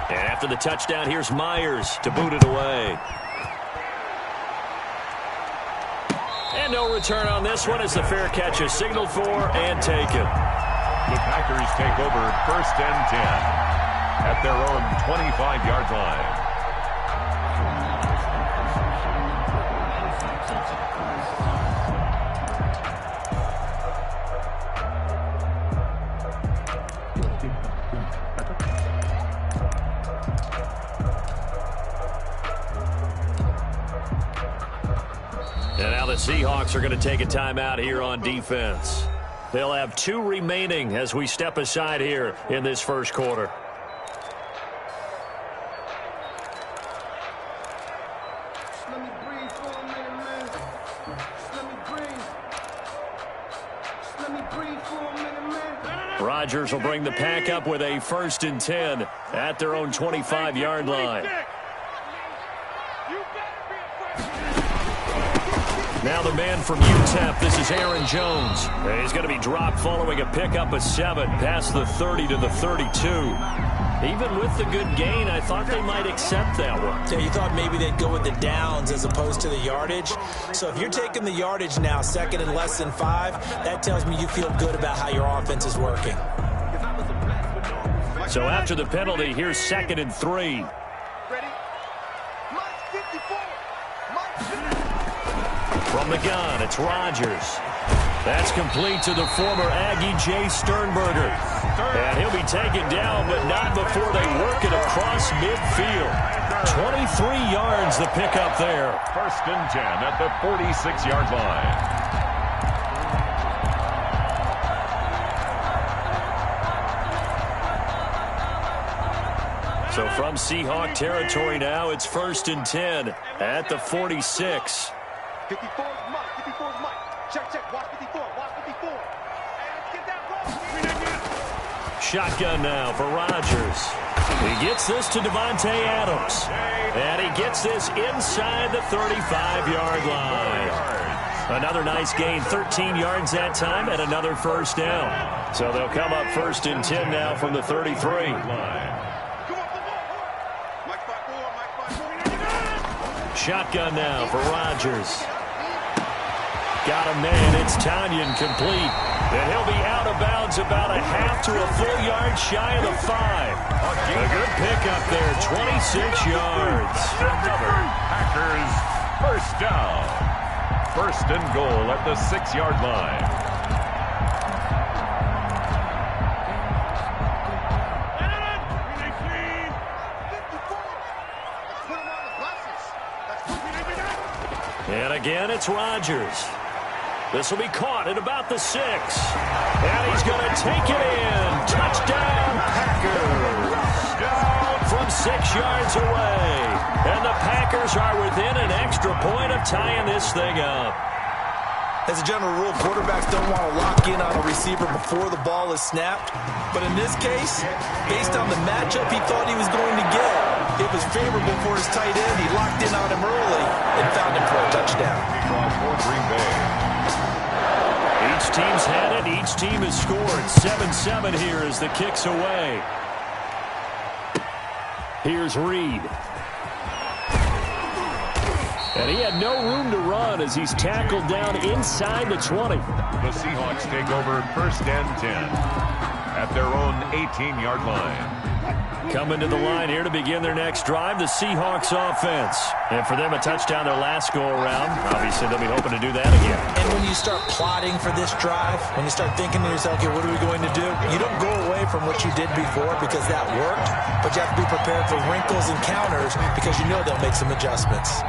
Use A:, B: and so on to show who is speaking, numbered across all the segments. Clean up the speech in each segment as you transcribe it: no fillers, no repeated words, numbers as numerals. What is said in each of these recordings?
A: And after the touchdown, here's Myers to boot it away. And no return on this one as the fair catch is signaled for and taken.
B: The Packers take over 1st and 10 at their own 25-yard line.
A: And now the Seahawks are going to take a timeout here on defense. They'll have 2 remaining as we step aside here in this first quarter. Rodgers will bring the pack up with a 1st and 10 at their own 25-yard line. Now the man from UTEP, this is Aaron Jones. He's going to be dropped following a pickup of 7 past the 30 to the 32. Even with the good gain, I thought they might accept that one.
C: Yeah, you thought maybe they'd go with the downs as opposed to the yardage. So if you're taking the yardage now, 2nd and less than 5, that tells me you feel good about how your offense is working.
A: So after the penalty, here's 2nd and 3. From the gun, it's Rodgers. That's complete to the former Aggie, Jay Sternberger. And he'll be taken down, but not before they work it across midfield. 23 yards the pickup there.
B: 1st and 10 at the 46-yard line.
A: So from Seahawk territory now, it's 1st and 10 at the 46.
D: 54 is Mike. 54 is Mike. Check. Watch 54. Watch 54. And get that ball.
A: Shotgun now for Rodgers. He gets this to Devontae Adams. And he gets this inside the 35-yard line. Another nice gain, 13 yards that time, and another 1st down. So they'll come up 1st and 10 now from the 33. Shotgun now for Rodgers. Got him man, it's Tanyan complete. And he'll be out of bounds about a half to a full yard shy of the 5. A good pickup there, 26 yards.
B: Packers 1st down. 1st and goal at the 6-yard line.
A: And again, it's Rodgers. This will be caught at about the 6. And he's going to take it in. Touchdown, Packers. From 6 yards away. And the Packers are within an extra point of tying this thing up.
C: As a general rule, quarterbacks don't want to lock in on a receiver before the ball is snapped. But in this case, based on the matchup he thought he was going to get, it was favorable for his tight end. He locked in on him early and found him for a touchdown.
A: Each team's had it. Each team has scored. 7-7 here as the kick's away. Here's Reed. And he had no room to run as he's tackled down inside the 20.
B: The Seahawks take over 1st and 10 at their own 18-yard line.
A: Coming to the line here to begin their next drive, the Seahawks offense. And for them, a touchdown their last go-around. Obviously, they'll be hoping to do that again.
C: And when you start plotting for this drive, when you start thinking to yourself, okay, what are we going to do? You don't go away from what you did before because that worked, but you have to be prepared for wrinkles and counters because you know they'll make some adjustments.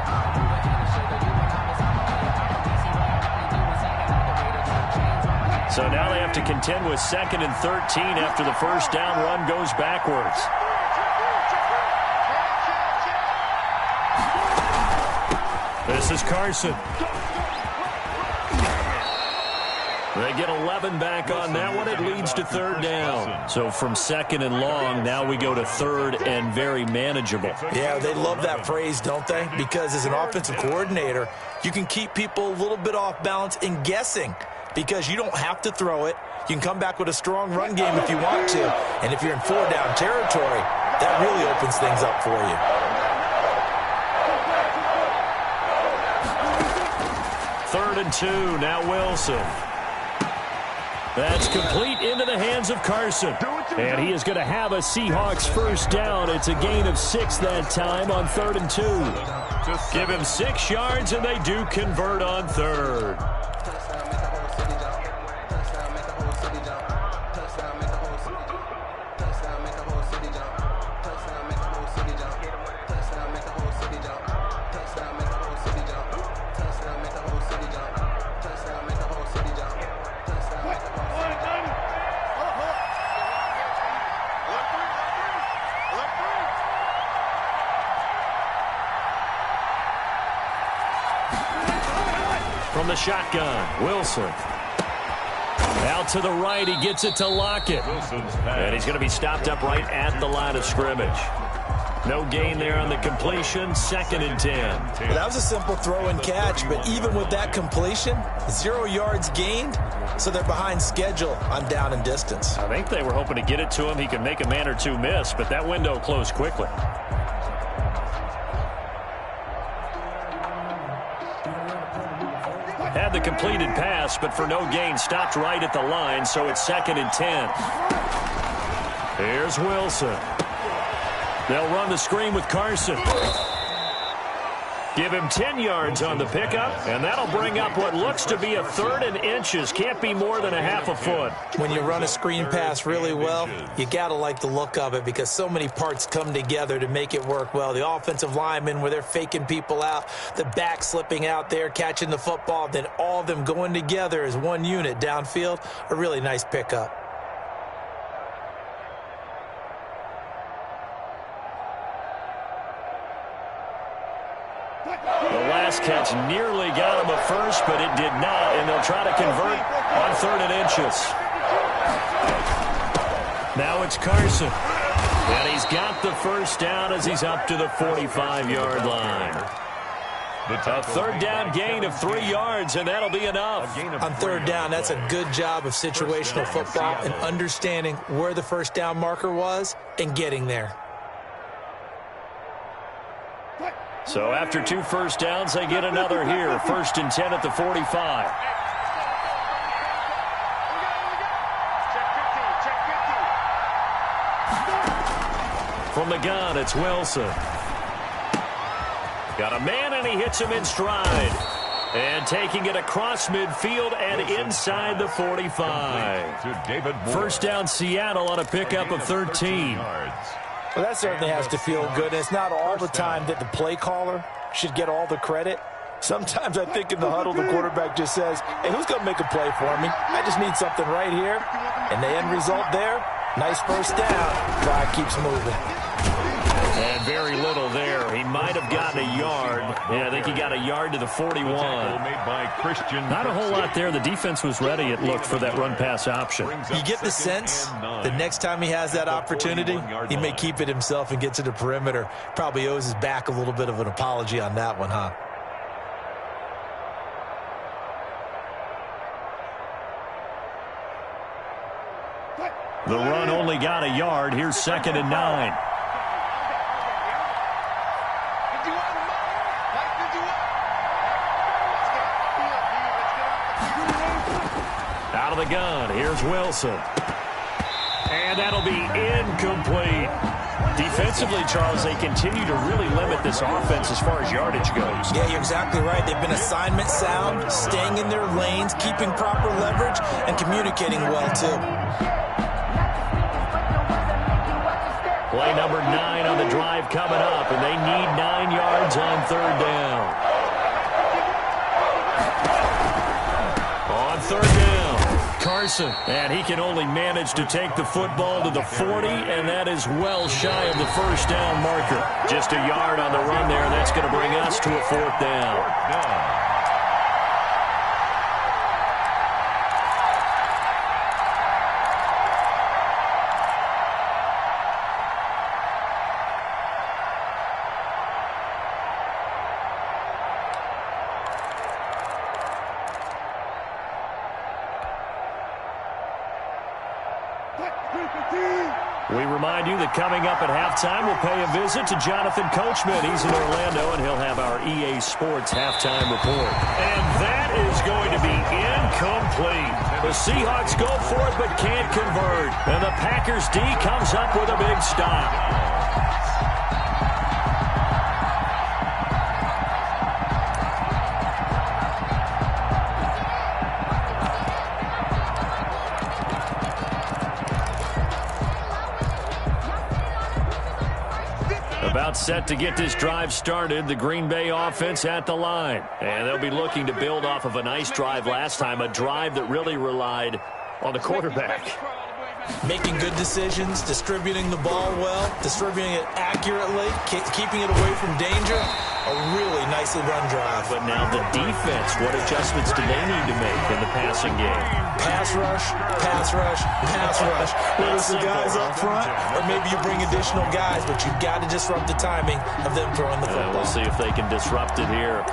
A: So now they have to contend with 2nd and 13 after the 1st down run goes backwards. This is Carson. They get 11 back on that one. It leads to 3rd down. So from 2nd and long, now we go to 3rd and very manageable.
C: Yeah, they love that phrase, don't they? Because as an offensive coordinator, you can keep people a little bit off balance and guessing because you don't have to throw it. You can come back with a strong run game if you want to. And if you're in 4-down territory, That really opens things up for you.
A: Third and 2, now Wilson. That's complete into the hands of Carson. And he is going to have a Seahawks first down. It's a gain of 6 that time on 3rd and 2. Give him 6 yards, and they do convert on 3rd. From the shotgun, Wilson. Out to the right, he gets it to Lockett. And he's going to be stopped up right at the line of scrimmage. No gain there on the completion, 2nd and 10.
C: Well, that was a simple throw and catch, but even with that completion, 0 yards gained, so they're behind schedule on down and distance.
A: I think they were hoping to get it to him. He could make a man or two miss, but that window closed quickly. Had the completed pass, but for no gain, stopped right at the line, so it's 2nd and 10. Here's Wilson. They'll run the screen with Carson. Give him 10 yards on the pickup, and that'll bring up what looks to be a 3rd and inches. Can't be more than a half a foot.
C: When you run a screen pass really well, you got to like the look of it because so many parts come together to make it work well. The offensive linemen, where they're faking people out, the back slipping out there, catching the football, then all of them going together as one unit downfield, a really nice pickup.
A: The last catch nearly got him a first, but it did not, and they'll try to convert on 3rd and inches. Now it's Carson, and he's got the first down as he's up to the 45-yard line. A 3rd down gain of 3 yards, and that'll be enough.
C: On 3rd down, that's a good job of situational football and understanding where the first down marker was and getting there.
A: So after 2 first downs, they get another here. 1st and 10 at the 45. From the gun, it's Wilson. Got a man, and he hits him in stride. And taking it across midfield and inside the 45. First down, Seattle on a pickup of 13.
C: Well, that certainly has to feel good. It's not all the time that the play caller should get all the credit. Sometimes I think in the huddle, the quarterback just says, hey, who's going to make a play for me? I just need something right here. And the end result there, nice first down. Drive keeps moving.
A: And very little there. He might have gotten a yard. Yeah, I think he got a yard to the 41. Not a whole lot there. The defense was ready, it looked, for that run-pass option.
C: You get the sense the next time he has that opportunity, he may keep it himself and get to the perimeter. Probably owes his back a little bit of an apology on that one, huh?
A: The run only got a yard. Here's 2nd and 9. Out of the gun, here's Wilson. And that'll be incomplete. Defensively, Charles, they continue to really limit this offense as far as yardage goes.
C: Yeah, you're exactly right. They've been assignment sound, staying in their lanes, keeping proper leverage, and communicating well, too.
A: Play number 9 on the drive coming up, and they need 9 yards on 3rd down. On 3rd down, Carson, and he can only manage to take the football to the 40, and that is well shy of the first down marker. Just a yard on the run there, and that's going to bring us to a 4th down. remind you that coming up at halftime, we'll pay a visit to Jonathan Coachman. He's in Orlando, and he'll have our EA Sports halftime report. And that is going to be incomplete. The Seahawks go for it but can't convert. And the Packers D comes up with a big stop. About set to get this drive started, the Green Bay offense at the line. And they'll be looking to build off of a nice drive last time, a drive that really relied on the quarterback.
C: Making good decisions, distributing the ball well, distributing it accurately, keeping it away from danger. A really nicely run drive.
A: But now the defense, what adjustments do they need to make in the passing game?
C: Pass rush, pass rush, pass rush. Whether it's the guys up front, or maybe you bring additional guys, but you've got to disrupt the timing of them throwing the football.
A: We'll see if they can disrupt it here.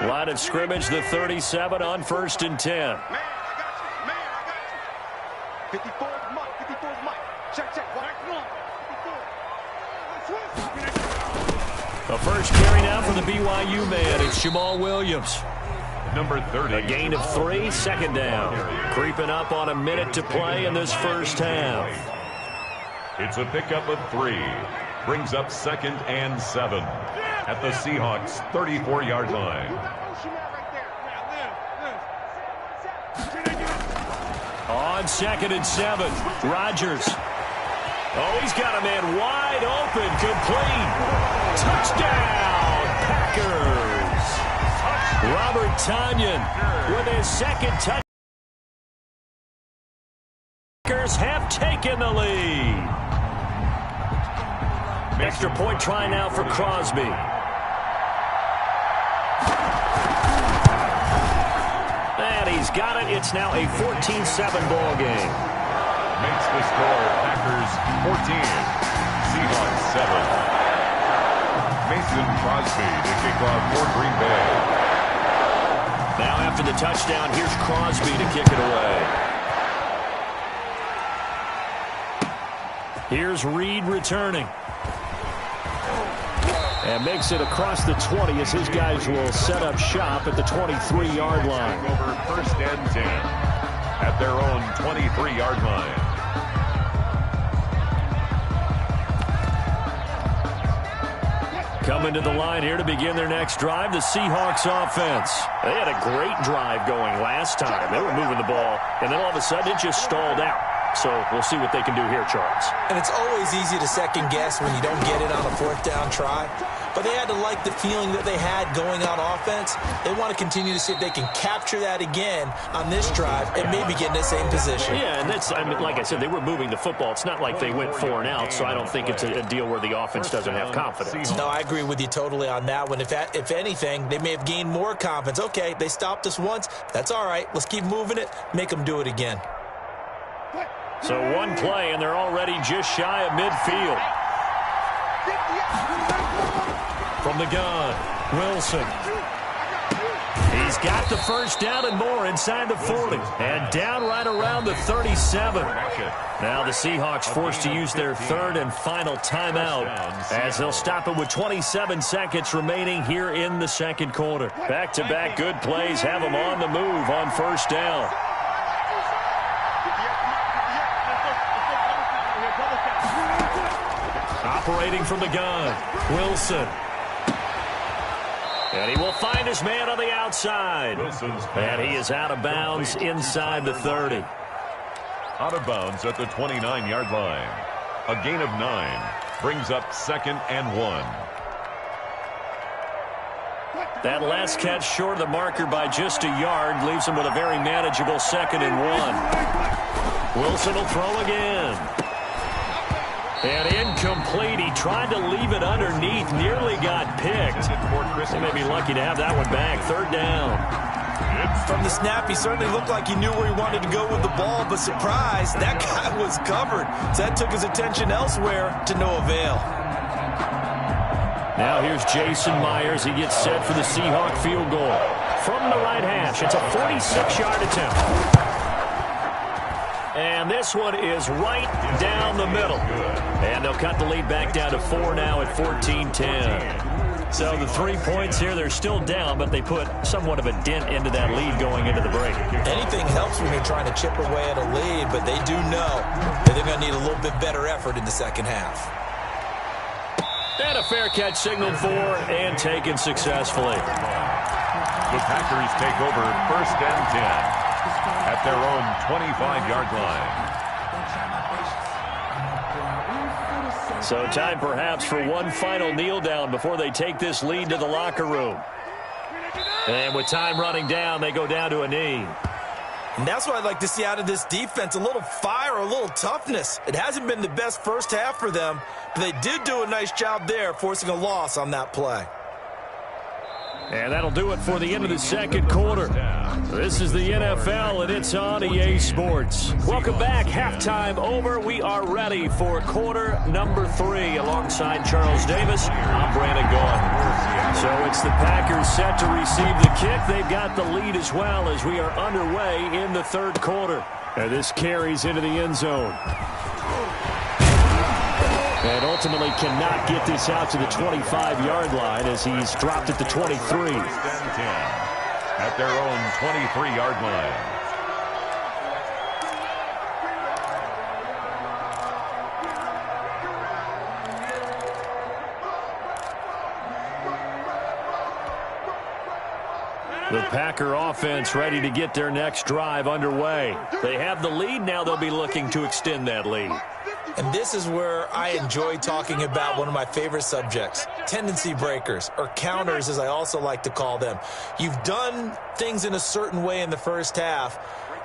A: Line of scrimmage, the 37 on 1st and 10.
D: Man, I got you. Man, I got you. 54 is Mike. 54 is Mike. Check, check. Come on. 54.
A: The first carry now for the BYU man. It's Jamal Williams.
B: Number 30.
A: A gain of 3, second down. Creeping up on a minute to play in this first half.
B: It's a pickup of 3. Brings up 2nd and 7 at the Seahawks' 34-yard line.
A: On 2nd and 7, Rodgers. Oh, he's got a man wide open, complete. Touchdown, Packers. Robert Tonyan with his second touchdown. Packers have taken the lead. Extra point try now for Crosby. And he's got it. It's now a 14-7 ball game.
B: Makes the score Packers 14, Seahawks 7. Mason Crosby to kick off for Green Bay.
A: Now after the touchdown, here's Crosby to kick it away. Here's Reed returning. And makes it across the 20 as his guys will set up shop at the 23-yard line.
B: Over 1st and 10 at their own 23-yard line.
A: Coming to the line here to begin their next drive, the Seahawks offense. They had a great drive going last time. They were moving the ball, and then all of a sudden it just stalled out. So we'll see what they can do here, Charles.
C: And it's always easy to second guess when you don't get it on a 4th down try. But they had to like the feeling that they had going on offense. They want to continue to see if they can capture that again on this drive and maybe get in the same position.
A: Yeah, and that's, I mean, like I said, they were moving the football. It's not like they went 4 and out, so I don't think it's a deal where the offense doesn't have confidence.
C: No, I agree with you totally on that one. If anything, they may have gained more confidence. Okay, they stopped us once. That's all right. Let's keep moving it. Make them do it again.
A: So one play, and they're already just shy of midfield. From the gun, Wilson. He's got the first down and more inside the 40. And down right around the 37. Now the Seahawks forced to use their 3rd and final timeout as they'll stop it with 27 seconds remaining here in the 2nd quarter. Back-to-back good plays have them on the move on 1st down. Operating from the gun, Wilson. And he will find his man on the outside. And he is out of bounds inside the 30.
B: Out of bounds at the 29-yard line. A gain of 9 brings up 2nd and 1.
A: That last catch short of the marker by just a yard leaves him with a very manageable 2nd and 1. Wilson will throw again. And incomplete. He tried to leave it underneath. Nearly got picked. They may be lucky to have that one back. 3rd down.
C: From the snap, he certainly looked like he knew where he wanted to go with the ball, but surprise, that guy was covered. So that took his attention elsewhere to no avail.
A: Now here's Jason Myers. He gets set for the Seahawk field goal. From the right hash, it's a 46-yard attempt. And this one is right down the middle. And they'll cut the lead back down to 4 now at 14-10. So the 3 points here, they're still down, but they put somewhat of a dent into that lead going into the break.
C: Anything helps when you're trying to chip away at a lead, but they do know that they're going to need a little bit better effort in the second half.
A: And a fair catch signaled for and taken successfully.
B: The Packers take over 1st and 10 at their own 25-yard line.
A: So time perhaps for one final kneel down before they take this lead to the locker room. And with time running down, they go down to a knee.
C: And that's what I'd like to see out of this defense, a little fire, a little toughness. It hasn't been the best first half for them, but they did do a nice job there, forcing a loss on that play.
A: And that'll do it for the end of the second quarter. This is the NFL, and it's on EA Sports. Welcome back. Halftime over. We are ready for quarter number 3. Alongside Charles Davis, I'm Brandon Gaughan. So it's the Packers set to receive the kick. They've got the lead as well as we are underway in the third quarter. And this carries into the end zone. And ultimately cannot get this out to the 25-yard line as he's dropped at the 23.
B: 1st and 10 at their own 23-yard line.
A: The Packer offense ready to get their next drive underway. They have the lead. Now they'll be looking to extend that lead.
C: And this is where I enjoy talking about one of my favorite subjects, tendency breakers, or counters as I also like to call them. You've done things in a certain way in the first half,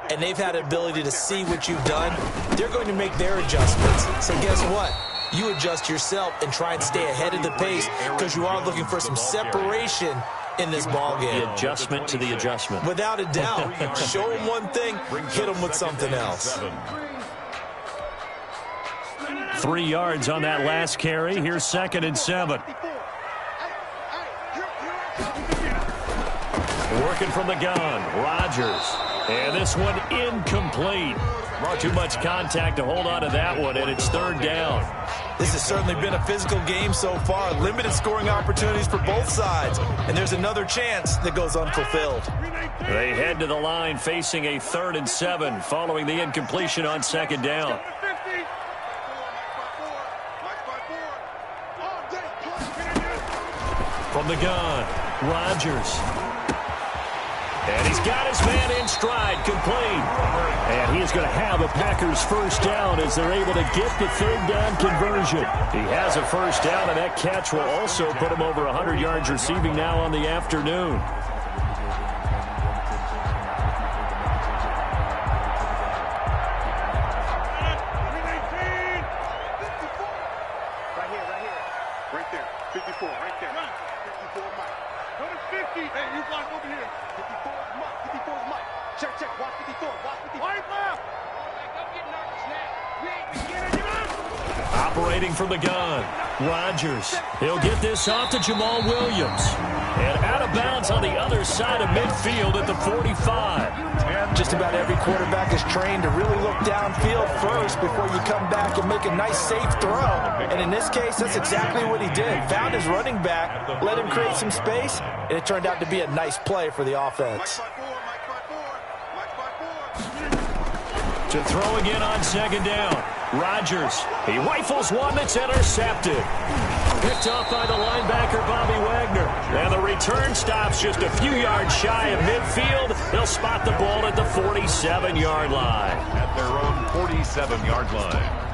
C: and they've had an ability to see what you've done. They're going to make their adjustments. So guess what? You adjust yourself and try and stay ahead of the pace because you are looking for some separation in this ballgame.
A: The adjustment to the adjustment.
C: Without a doubt. Show them one thing, hit them with something else.
A: 3 yards on that last carry. Here's 2nd and 7. Working from the gun, Rodgers. And this one incomplete. Too much contact to hold on to that one, and it's 3rd down.
C: This has certainly been a physical game so far. Limited scoring opportunities for both sides. And there's another chance that goes unfulfilled.
A: They head to the line facing a 3rd and 7 following the incompletion on 2nd down. From the gun, Rodgers. And he's got his man in stride, complete. And he is going to have a Packers first down as they're able to get the 3rd down conversion. He has a first down, and that catch will also put him over 100 yards receiving now on the afternoon.
D: Right there. 54, right there. 54, Mike. Go to 50. Hey, you block over here. 54 is Mike. 54 is Mike. Check, check. Watch 54. Watch 54. Right left. Don't get nervous now. We ain't beginning.
A: Operating from the gun, Rodgers. He'll get this off to Jamal Williams. And out of bounds on the other side of midfield at the 45.
C: Just about every quarterback is trained to really look downfield first before you come back and make a nice, safe throw. And in this case, that's exactly what he did. Found his running back, let him create some space, and it turned out to be a nice play for the offense.
A: To throw again on 2nd down. Rodgers. He rifles one that's intercepted. Picked off by the linebacker, Bobby Wagner. And the return stops just a few yards shy of midfield. They'll spot the ball at the 47-yard line.
B: At their own 47-yard line.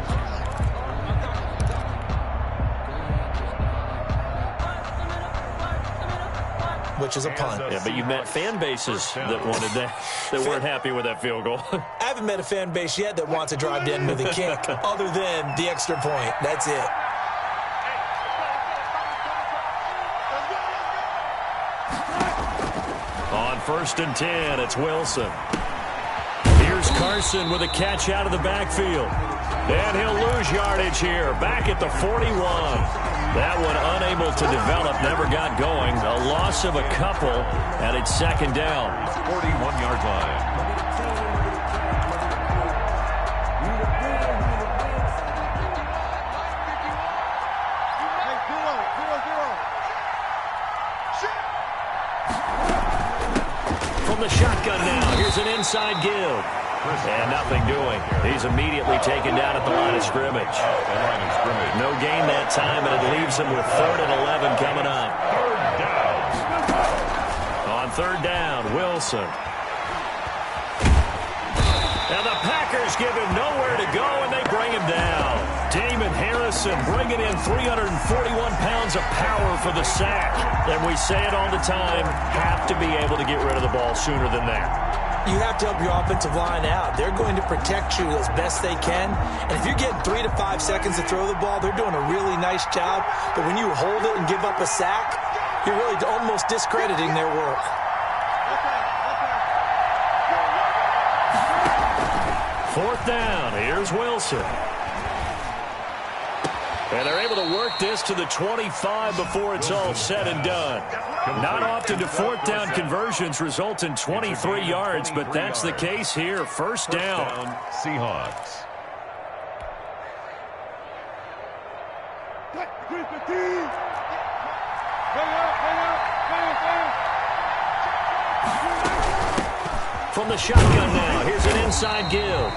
C: Which is a punt.
A: Yeah, but you've met fan bases that wanted that, that weren't happy with that field goal.
C: I haven't met a fan base yet that wants to drive to end with a kick other than the extra point. That's it.
A: first and 10. It's Wilson. Here's Carson with a catch out of the backfield. And he'll lose yardage here. Back at the 41. That one unable to develop, never got going. A loss of a couple, and it's second down.
B: 41-yard line.
A: From the shotgun now, here's an inside give. And nothing doing. He's immediately taken down at the line of scrimmage. No gain that time, and it leaves him with 3rd and 11 coming up. On 3rd down, Wilson. Now the Packers give him nowhere to go, and they bring him down. Damon Harrison bringing in 341 pounds of power for the sack. And we say it all the time, have to be able to get rid of the ball sooner than that.
C: You have to help your offensive line out. They're going to protect you as best they can. And if you're getting 3 to 5 seconds to throw the ball, they're doing a really nice job. But when you hold it and give up a sack, you're really almost discrediting their work.
A: Fourth down. Here's Wilson. And they're able to work this to the 25 before it's all said and done. Not often do 4th down conversions result in 23 yards, but that's the case here. First down.
B: Seahawks.
A: From the shotgun now, here's an inside give.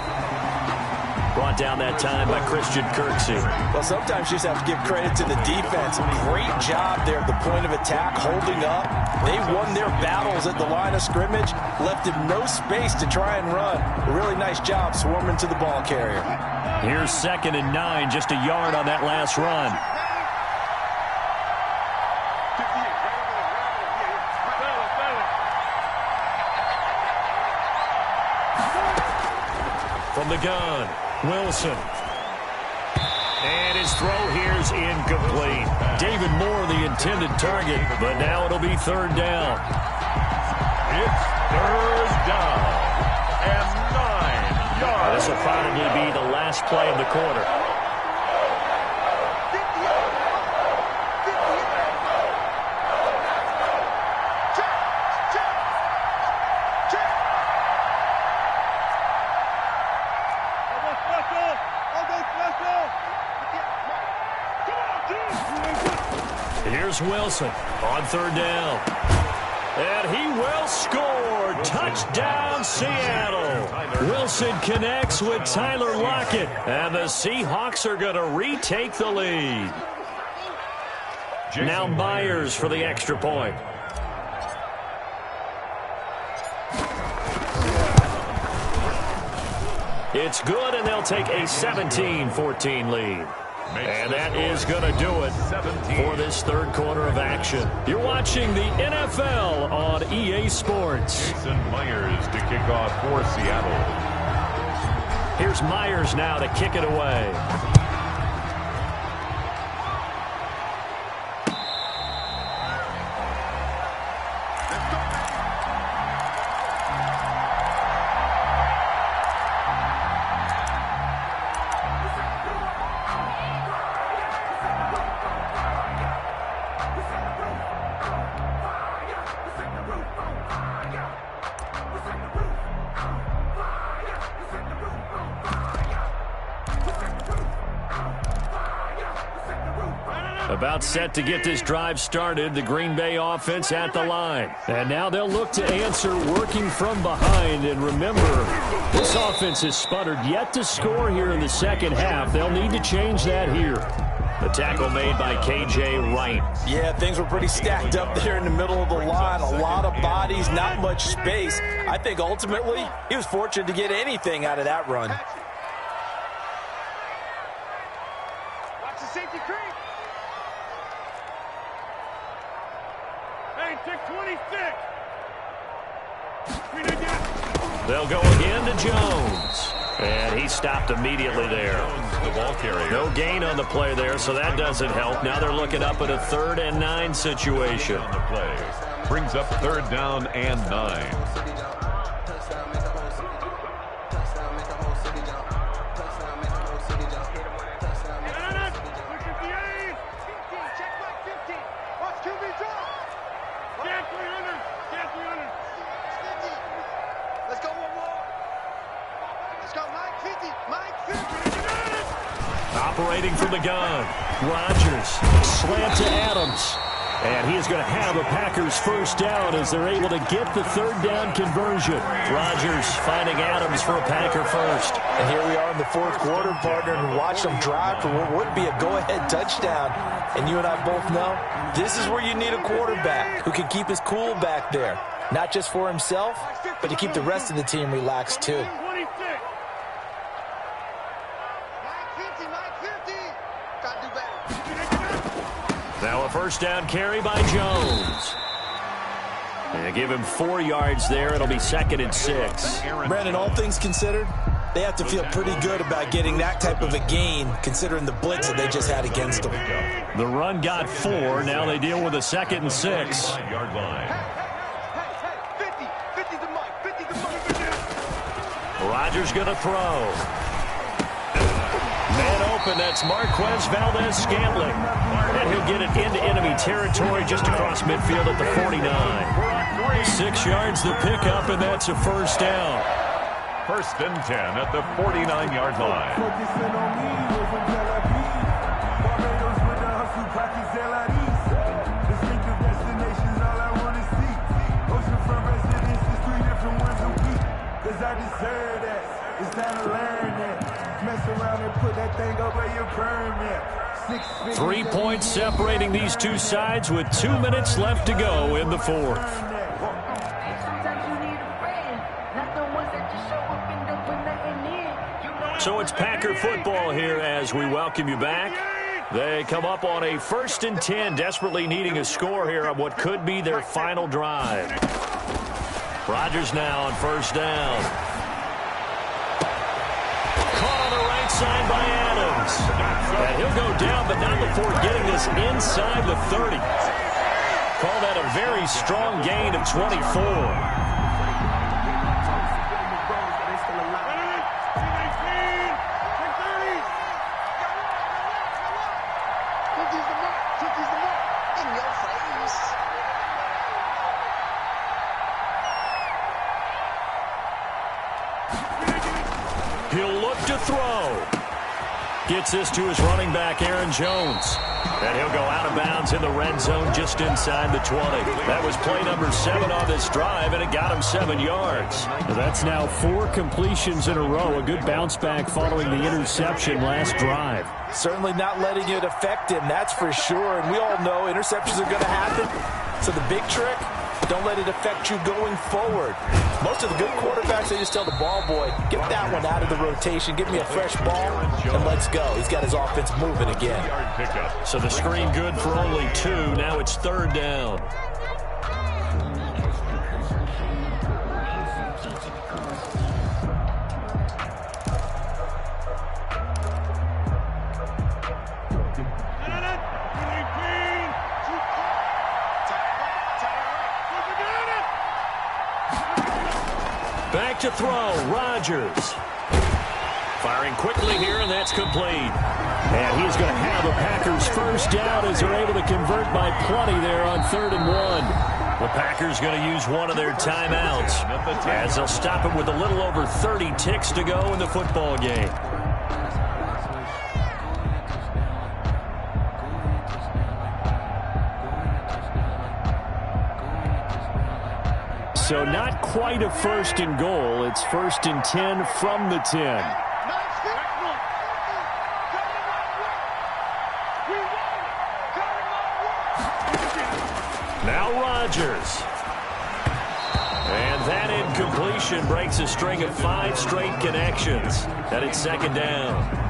A: Brought down that time by Christian Kirksey.
C: Well, sometimes you just have to give credit to the defense. Great job there at the point of attack, holding up. They won their battles at the line of scrimmage, left him no space to try and run. A really nice job swarming to the ball carrier.
A: Here's 2nd and 9, just a yard on that last run. From the gun, Wilson. And his throw here's incomplete. David Moore, the intended target, but now it'll be 3rd down.
B: It's 3rd down and 9 yards.
A: This will probably be the last play of the quarter. Here's Wilson on 3rd down. And he will score. Touchdown, Seattle. Wilson connects with Tyler Lockett. And the Seahawks are going to retake the lead. Now Myers for the extra point. It's good, and they'll take a 17-14 lead. And that is going to do it for this 3rd quarter of action. You're watching the NFL on EA Sports.
B: Jason Myers to kick off for Seattle.
A: Here's Myers now to kick it away. About set to get this drive started, the Green Bay offense at the line. And now they'll look to answer working from behind. And remember, this offense has sputtered yet to score here in the second half. They'll need to change that here. The tackle made by K.J. Wright.
C: Yeah, things were pretty stacked up there in the middle of the line. A lot of bodies, not much space. I think ultimately he was fortunate to get anything out of that run.
D: Watch the safety creep. Hey, take 26.
A: They'll go again to Jones. And he stopped immediately there.
B: The ball carrier.
A: No gain on the play there, so that doesn't help. Now they're looking up at a 3rd and 9 situation.
B: On the play. Brings up 3rd down and 9.
A: Operating from the gun, Rodgers, slant to Adams. And he is going to have the Packers first down as they're able to get the 3rd down conversion. Rodgers finding Adams for a Packer first.
C: And here we are in the 4th quarter, partner, and watch them drive for what would be a go-ahead touchdown. And you and I both know this is where you need a quarterback who can keep his cool back there. Not just for himself, but to keep the rest of the team relaxed too.
A: Now a first down carry by Jones. And they give him 4 yards there. It'll be 2nd and 6.
C: Brandon, all things considered, they have to feel pretty good about getting that type of a gain, considering the blitz that they just had against them.
A: The run got 4. Now they deal with a 2nd and 6. Rodgers going to throw. Man open, that's Marquez Valdez-Scantling. And he'll get it into enemy territory just across midfield at the 49. 6 yards the pickup, and that's a first down.
B: 1st and 10 at the 49-yard line.
E: It's time to learn that. Mess around and put that thing over your permit.
A: 3 points separating these two sides with 2 minutes left to go in the 4th. So it's Packer football here as we welcome you back. They come up on a 1st and 10, desperately needing a score here on what could be their final drive. Rodgers now on 1st down. Caught on the right side by Adams. And he'll go down, but not before getting this inside the 30. Call that a very strong gain of 24. He'll look to throw. Gets this to his running back, Aaron Jones. And he'll go out of bounds in the red zone just inside the 20. That was play number 7 on this drive, and it got him 7 yards.
F: That's now 4 completions in a row. A good bounce back following the interception last drive.
C: Certainly not letting it affect him, that's for sure. And we all know interceptions are going to happen. So the big trick, don't let it affect you going forward. Most of the good quarterbacks, they just tell the ball boy, get that one out of the rotation, give me a fresh ball, and let's go. He's got his offense moving again.
A: So the screen good for only 2. Now it's 3rd down. Back to throw, Rodgers. Firing quickly here, and that's complete. And he's going to have the Packers first down as they're able to convert by plenty there on 3rd and 1. The Packers going to use one of their timeouts as they'll stop it with a little over 30 ticks to go in the football game. So not quite a 1st and goal. It's 1st and 10 from the 10. Now Rodgers. And that incompletion breaks a string of 5 straight connections. And it's 2nd down.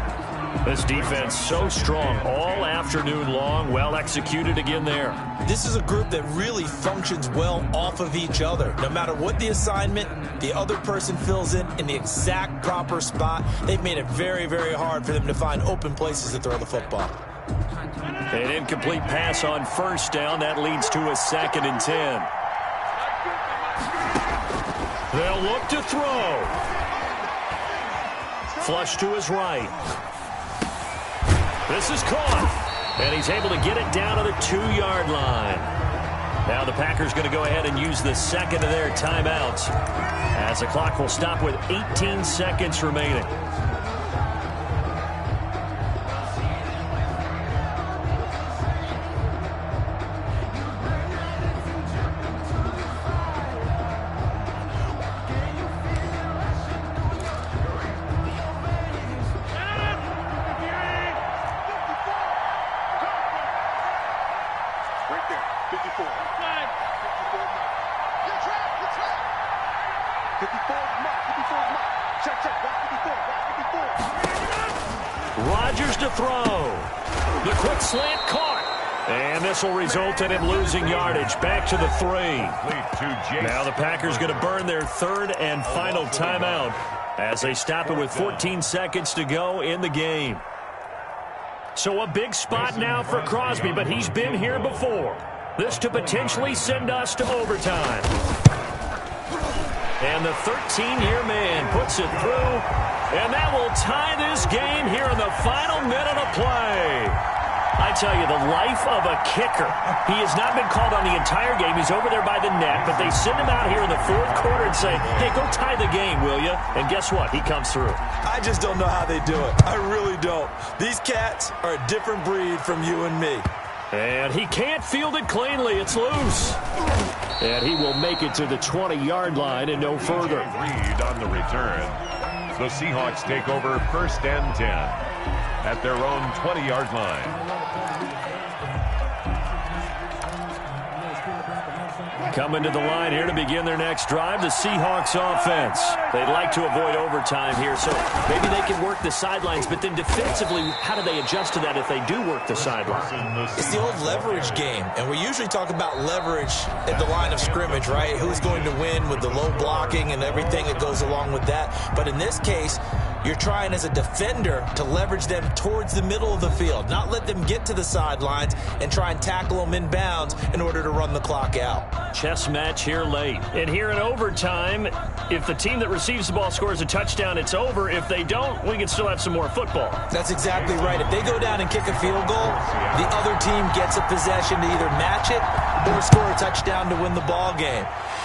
A: This defense so strong all afternoon long. Well executed again there.
C: This is a group that really functions well off of each other. No matter what the assignment, the other person fills in the exact proper spot. They've made it very, very hard for them to find open places to throw the football.
A: An incomplete pass on 1st down. That leads to a 2nd and 10. They'll look to throw. Flush to his right. This is caught. And he's able to get it down to the 2-yard line. Now the Packers going to go ahead and use the second of their timeouts, as the clock will stop with 18 seconds remaining.
D: Right there, 54. 54 Mike. You're trapped, you're trapped. 54 Mike, 54 Mike. Check, watch 54, watch 54.
A: Rodgers to throw. The quick slant caught. And this will result in him losing yardage. Back to the 3. Now the Packers going to burn their third and final timeout as they stop it with 14 seconds to go in the game. So a big spot now for Crosby, but he's been here before. This to potentially send us to overtime. And the 13-year man puts it through, and that will tie this game here in the final minute of play. I tell you, the life of a kicker. He has not been called on the entire game. He's over there by the net, but they send him out here in the fourth quarter and say, hey, go tie the game, will you? And guess what? He comes through.
C: I just don't know how they do it. I really don't. These cats are a different breed from you and me.
A: And he can't field it cleanly. It's loose. And he will make it to the 20-yard line and no further.
B: Reed on the return. The Seahawks take over first and 10 at their own 20-yard line.
A: Coming to the line here to begin their next drive, the Seahawks offense. They'd like to avoid overtime here, so maybe they can work the sidelines, but then defensively, how do they adjust to that if they do work the sidelines?
C: It's the old leverage game, and we usually talk about leverage at the line of scrimmage, right? Who's going to win with the low blocking and everything that goes along with that. But in this case, you're trying as a defender to leverage them towards the middle of the field, not let them get to the sidelines and try and tackle them in bounds in order to run the clock out.
A: Chess match here late. And here in overtime, if the team that receives the ball scores a touchdown, it's over. If they don't, we can still have some more football.
C: That's exactly right. If they go down and kick a field goal, the other team gets a possession to either match it or score a touchdown to win the ball game.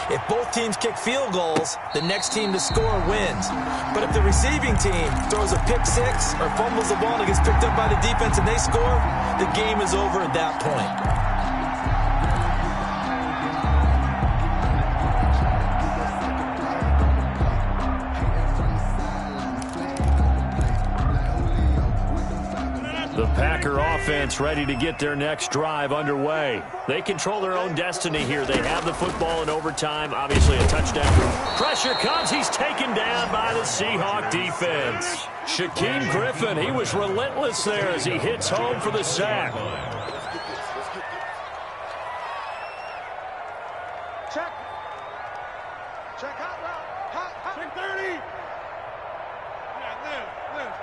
C: If both teams kick field goals, the next team to score wins. But if the receiving team throws a pick six or fumbles the ball and it gets picked up by the defense and they score, the game is over at that point.
A: The Packer offense ready to get their next drive underway. They control their own destiny here. They have the football in overtime. Obviously a touchdown. Pressure comes. He's taken down by the Seahawk defense. Shaquem Griffin, he was relentless there as he hits home for the sack.
D: Check. Check hot route. Hot. Check 30. Yeah, live.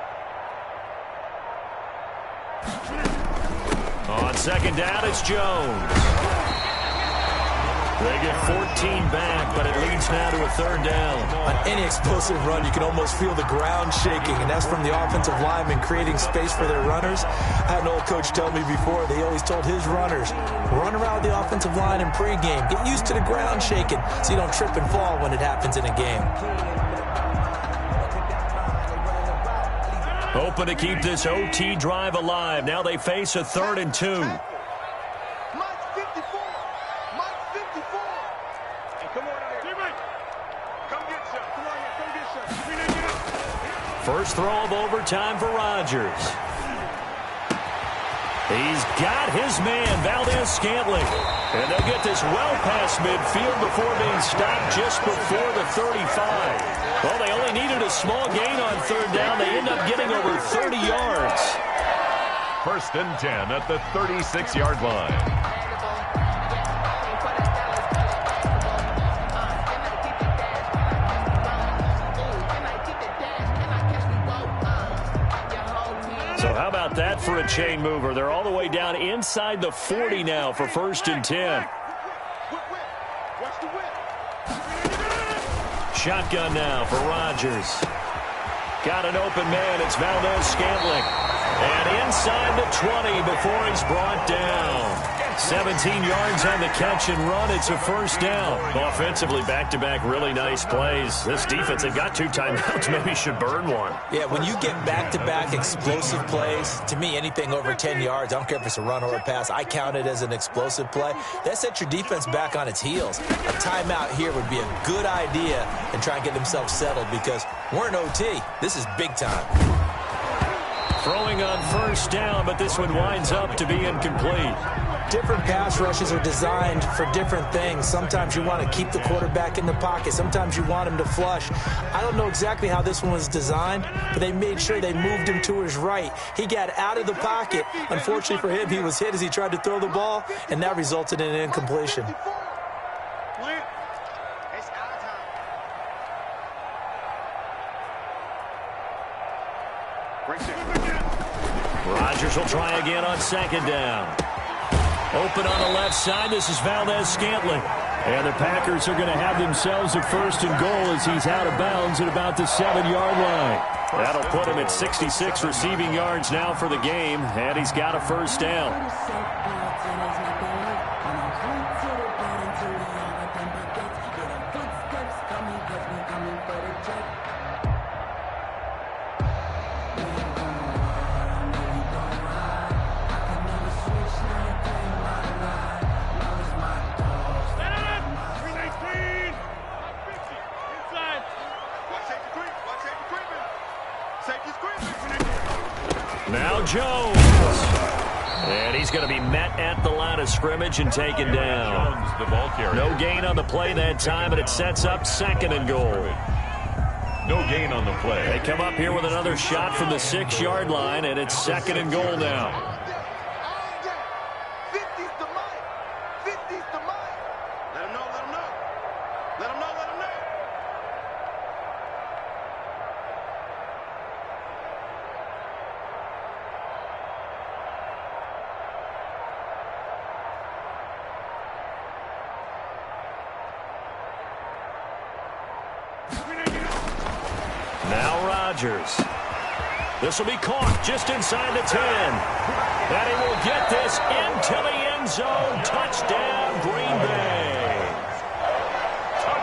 A: On second down, it's Jones. They get 14 back, but it leads now to a third down.
C: On any explosive run, you can almost feel the ground shaking, and that's from the offensive linemen creating space for their runners. I had an old coach tell me before, they always told his runners, run around the offensive line in pregame. Get used to the ground shaking so you don't trip and fall when it happens in a game.
A: Hoping to keep this OT drive alive. Now they face a 3rd and 2.
D: Mike 54. Mike 54. Hey, come on out here. Come get some. Come on here. Come get some.
A: First throw of overtime for Rodgers. He's got his man, Valdez-Scantling. And they'll get this well past midfield before being stopped just before the 35. Well, they only needed a small gain on third down. They end up getting over 30 yards.
B: First and 10 at the 36-yard line.
A: So how about that for a chain mover? They're all the way down inside the 40 now for first and 10. shotgun now for Rodgers. Got an open man. It's Valdez-Scantling. And inside the 20 before he's brought down. 17 yards on the catch and run. It's a first down. Offensively, back-to-back really nice plays. This defense, they've got 2 timeouts. Maybe should burn one.
C: Yeah, when you get back-to-back explosive plays, to me, anything over 10 yards, I don't care if it's a run or a pass, I count it as an explosive play. That sets your defense back on its heels. A timeout here would be a good idea and try and get themselves settled because we're in OT. This is big time.
A: Throwing on first down, but this one winds up to be incomplete.
C: Different pass rushes are designed for different things. Sometimes you want to keep the quarterback in the pocket. Sometimes you want him to flush. I don't know exactly how this one was designed, but they made sure they moved him to his right. He got out of the pocket. Unfortunately for him, he was hit as he tried to throw the ball, and that resulted in an incompletion.
A: Rodgers will try again on second down. Open on the left side. This is Valdez-Scantling. And the Packers are going to have themselves a first and goal as he's out of bounds at about the 7-yard line. That'll put him at 66 receiving yards now for the game, and he's got a first down. Now Jones. And he's going to be met at the line of scrimmage and taken down.
B: The ball carrier.
A: No gain on the play that time, and it sets up second and goal.
B: No gain on the play.
A: They come up here with another shot from the 6-yard line, and it's second and goal now. Now Rodgers. This will be caught just inside the 10. And he will get this into the end zone. Touchdown, Green Bay.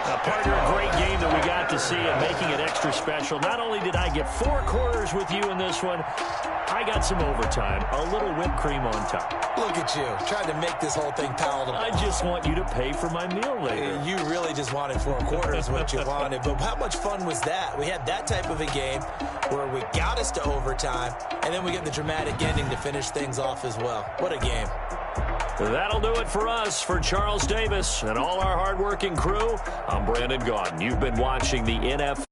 A: A partner, a great game that we got to see and making it extra special. Not only did I get 4 quarters with you in this one, I got some overtime. A little whipped cream on top.
C: Look at you, trying to make this whole thing palatable.
A: I just want you to pay for my meal later.
C: You really just wanted 4 quarters what you wanted, but how much fun was that? We had that type of a game where we got us to overtime, and then we get the dramatic ending to finish things off as well. What a game.
A: That'll do it for us. For Charles Davis and all our hardworking crew, I'm Brandon Gaudin. You've been watching the NFL.